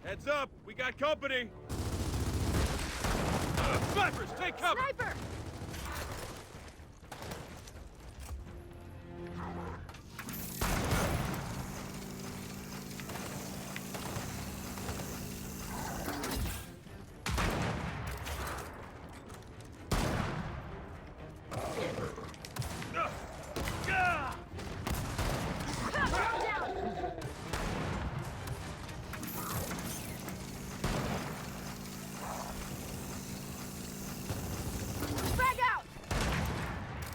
Heads up, we got company. Snipers, take cover. Sniper!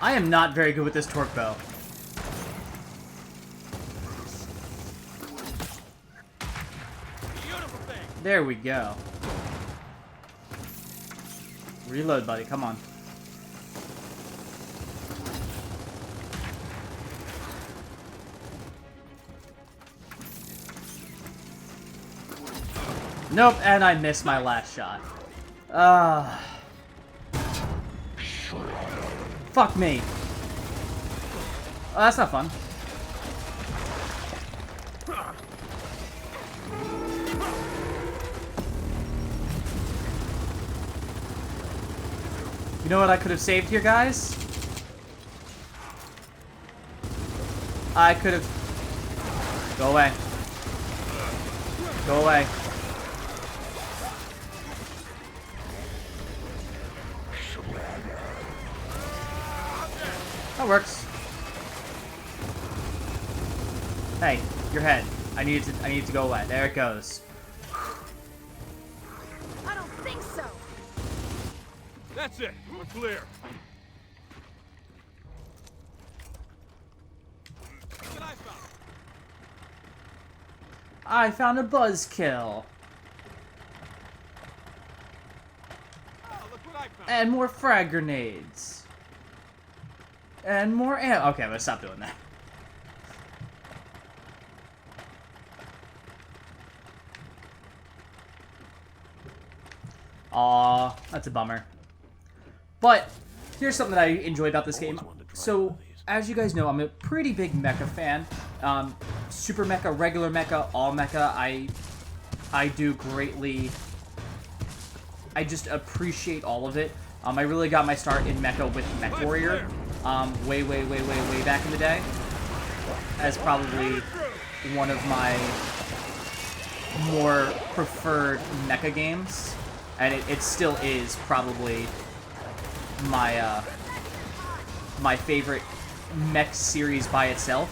I am not very good with this torque bow. There we go. Reload, buddy. Come on. Nope, and I missed my last shot. Fuck me. Oh, that's not fun. You know what I could have saved here, guys? I could have... Go away. Go away. That works. Hey, your head. I need it to go away. There it goes. I don't think so. That's it. We're clear. Look what I found. I found a buzzkill. Oh, look what I found. And more frag grenades. And more ammo. Okay, I'm gonna stop doing that. Aw, that's a bummer. But here's something that I enjoy about this game. So, as you guys know, I'm a pretty big mecha fan. Super mecha, regular mecha, all mecha. I do greatly. I just appreciate all of it. I really got my start in mecha with Mech Warrior. Way back in the day. As probably one of my more preferred mecha games. And it still is probably my my favorite mech series by itself.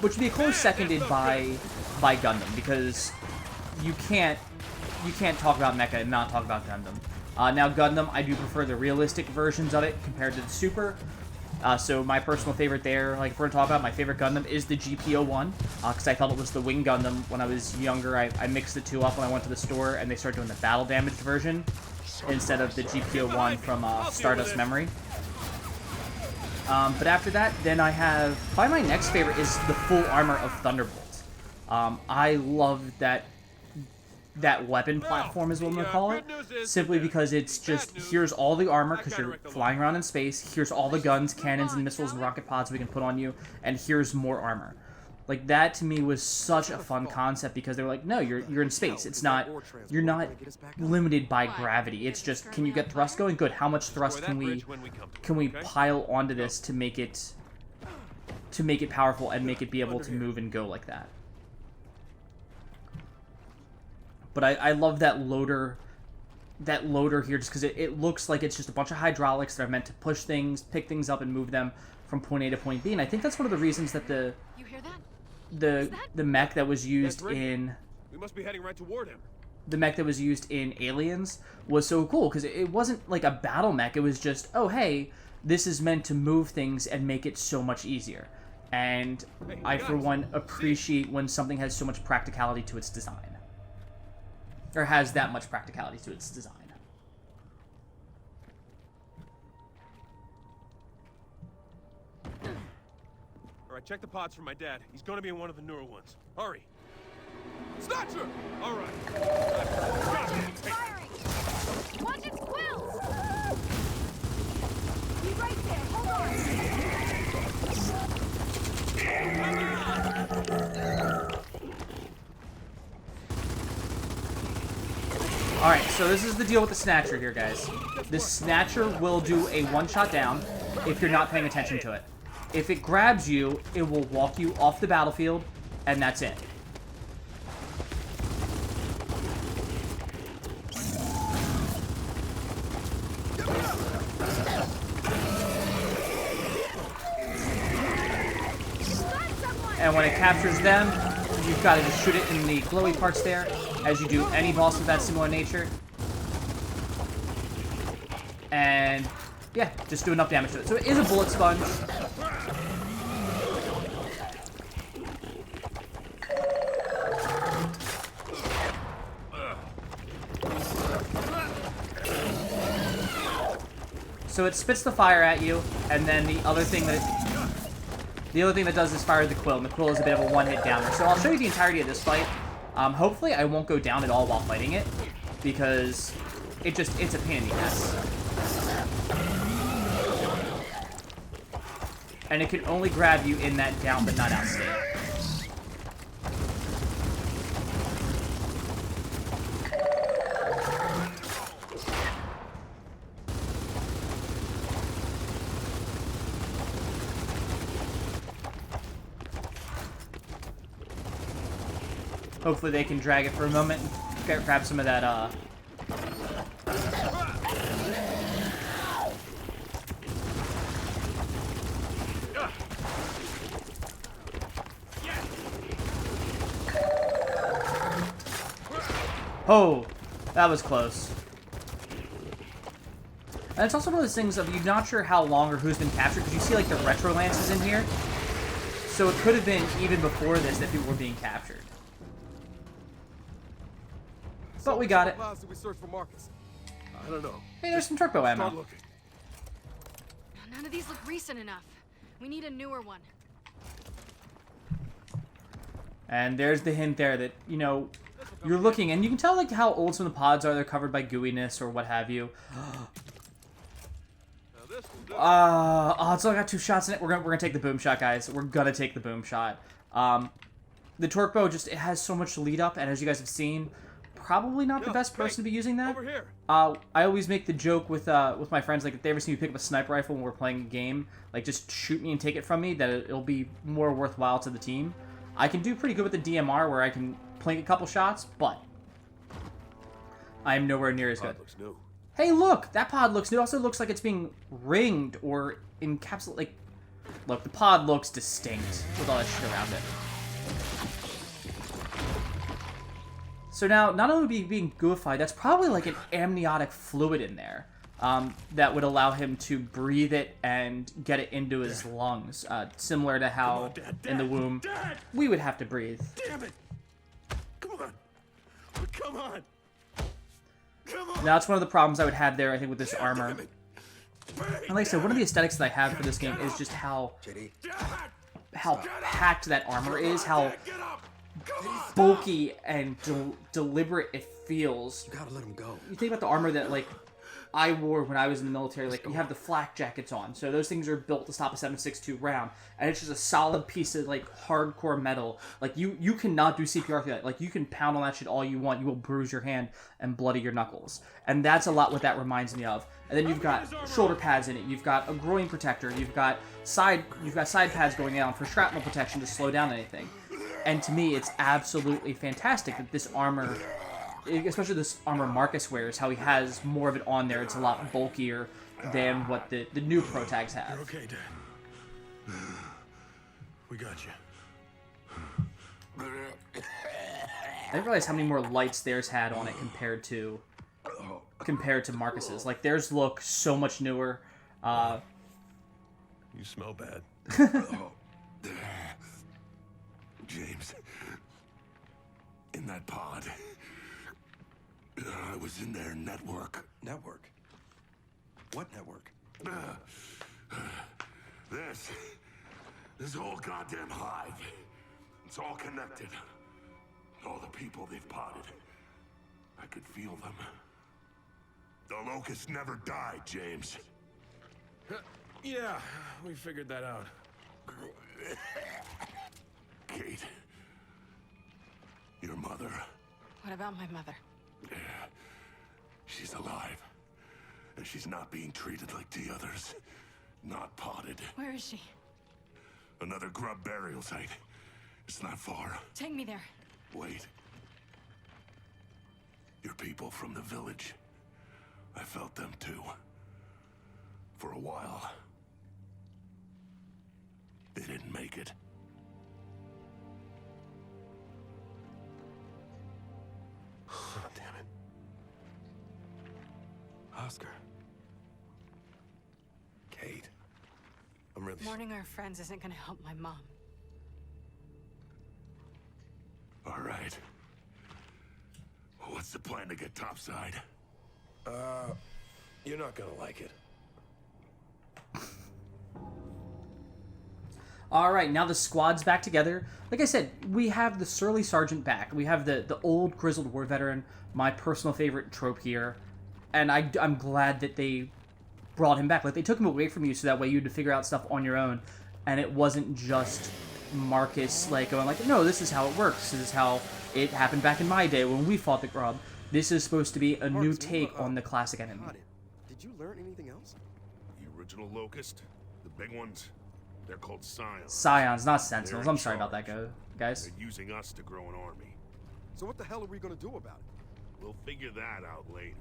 Which would be a close seconded by Gundam, because you can't talk about mecha and not talk about Gundam. Now Gundam, I do prefer the realistic versions of it compared to the Super. So my personal favorite there, like if we're going to talk about my favorite Gundam, is the GPO-1, because I thought it was the Wing Gundam when I was younger. I mixed the two up when I went to the store, and they started doing the battle damaged version instead of the GPO-1 from Stardust Memory. But after that, then I have, probably my next favorite is the full armor of Thunderbolt. I love that weapon platform is what I'm going to call it, simply because it's just, here's all the armor, because you're flying around in space, here's all the guns, cannons, and missiles, and rocket pods we can put on you, and here's more armor. Like, that to me was such a fun concept, because they were like, no, you're in space, you're not limited by gravity, it's just, can you get thrust going? Good, how much thrust can we pile onto this to make it powerful and make it be able to move and go like that? But I love that loader here, just because it looks like it's just a bunch of hydraulics that are meant to push things, pick things up, and move them from point A to point B. And I think that's one of the reasons that the mech that was used in we must be heading right toward him. The mech that was used in Aliens was so cool, because it wasn't like a battle mech. It was just, oh hey, this is meant to move things and make it so much easier. And I, for one, appreciate when something has so much practicality to its design. Or has that much practicality to its design. Alright, check the pods for my dad. He's gonna be in one of the newer ones. Hurry. Snatcher! Alright. Firing! Watch its quills! Be right there, hold on! Alright, so this is the deal with the Snatcher here, guys. The Snatcher will do a one-shot down if you're not paying attention to it. If it grabs you, it will walk you off the battlefield, and that's it. And when it captures them, you've got to just shoot it in the glowy parts there, as you do any boss of that similar nature. And, yeah, just do enough damage to it. So it is a bullet sponge. So it spits the fire at you, and then the other thing that does is fire the quill, and the quill is a bit of a one-hit downer. So I'll show you the entirety of this fight. Hopefully I won't go down at all while fighting it, because it's a pain in the ass. And it can only grab you in that down but not out state. Hopefully they can drag it for a moment and grab some of that, Oh, that was close. And it's also one of those things of you're not sure how long or who's been captured, because you see, like, the retro lances in here. So it could have been even before this that people were being captured. But we got it. We search for Marcus. I don't know. Hey, there's some turbo ammo. Start looking. None of these look recent enough. We need a newer one. And there's the hint there that, you know, you're looking, and you can tell, like, how old some of the pods are. They're covered by gooiness or what have you. Oh, it's only got 2 shots in it. We're gonna take the boom shot, guys. We're gonna take the boom shot. The torque bow it has so much lead up, and as you guys have seen, probably not the best person to be using that. Over here. I always make the joke with my friends, like, if they ever see me pick up a sniper rifle when we're playing a game, like, just shoot me and take it from me, that it'll be more worthwhile to the team. I can do pretty good with the DMR, where I can plink a couple shots, but I am nowhere near as good. Looks new. Hey, look! That pod looks new. It also looks like it's being ringed or encapsulated. Like, look, the pod looks distinct with all that shit around it. So now, not only being goofied, that's probably like an amniotic fluid in there that would allow him to breathe it and get it into his lungs, similar to how in the womb we would have to breathe. Damn it! Come on! Come on! Come on! Now, that's one of the problems I would have there, I think, with this armor. And like I said, one of the aesthetics that I have for this game is just how packed that armor is, how bulky and deliberate it feels. You gotta let him go. You think about the armor that, like, I wore when I was in the military. Like, you have the flak jackets on, so those things are built to stop a 7.62 round, and it's just a solid piece of, like, hardcore metal. Like, you cannot do CPR through that. Like, you can pound on that shit all you want. You will bruise your hand and bloody your knuckles. And that's a lot what that reminds me of. And then you've got shoulder pads in it. You've got a groin protector. You've got side pads going down for shrapnel protection to slow down anything. And to me, it's absolutely fantastic that this armor, especially this armor Marcus wears, how he has more of it on there. It's a lot bulkier than what the new Pro Tags have. You're okay, Dad. We got you. I didn't realize how many more lights theirs had on it compared to Marcus's. Like, theirs look so much newer. You smell bad. James, in that pod, I was in their network. Network? What network? This whole goddamn hive. It's all connected. All the people they've potted. I could feel them. The locusts never died, James. Yeah, we figured that out. Kate. Your mother. What about my mother? she's alive. And she's not being treated like the others. Not potted. Where is she? Another grub burial site. It's not far. Take me there. Wait. Your people from the village. I felt them too. For a while. They didn't make it. Oh, damn it. Oscar. Kate. I'm really... Mourning our friends isn't gonna help my mom. All right. What's the plan to get topside? You're not gonna like it. Alright, now the squad's back together. Like I said, we have the surly sergeant back. We have the old grizzled war veteran, my personal favorite trope here. And I'm glad that they brought him back. Like, they took him away from you so that way you had to figure out stuff on your own. And it wasn't just Marcus, like, going like, no, this is how it works. This is how it happened back in my day when we fought the grub. This is supposed to be a new take on the classic enemy. Did you learn anything else? The original locust, the big ones, they're called scions. Scions, not sentinels. They're in I'm sorry about that, charge. guys. They're using us to grow an army. So what the hell are we gonna do about it? We'll figure that out later.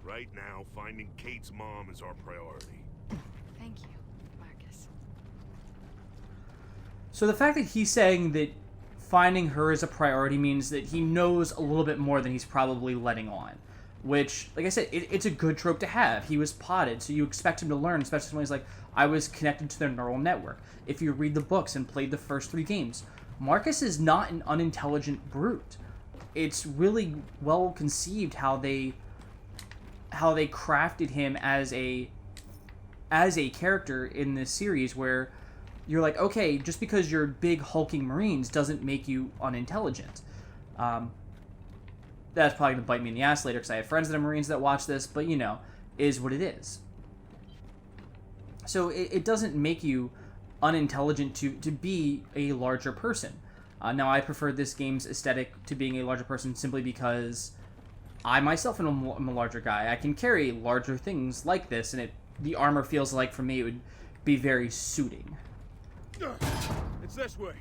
Right now, finding Kate's mom is our priority. Thank you, Marcus. So the fact that he's saying that finding her is a priority means that he knows a little bit more than he's probably letting on. Which, like I said, it's a good trope to have. He was potted, so you expect him to learn, especially when he's like, I was connected to their neural network. If you read the books and played the first 3 games, Marcus is not an unintelligent brute. It's really well conceived how they crafted him as a character in this series, where you're like, okay, just because you're big hulking Marines doesn't make you unintelligent. That's probably going to bite me in the ass later because I have friends that are Marines that watch this, but, you know, is what it is. So it doesn't make you unintelligent to be a larger person. Now, I prefer this game's aesthetic to being a larger person simply because I myself am a larger guy. I can carry larger things like this, and the armor feels like, for me, it would be very suiting. It's this way.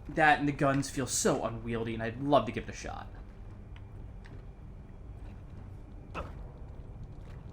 That and the guns feel so unwieldy, and I'd love to give it a shot.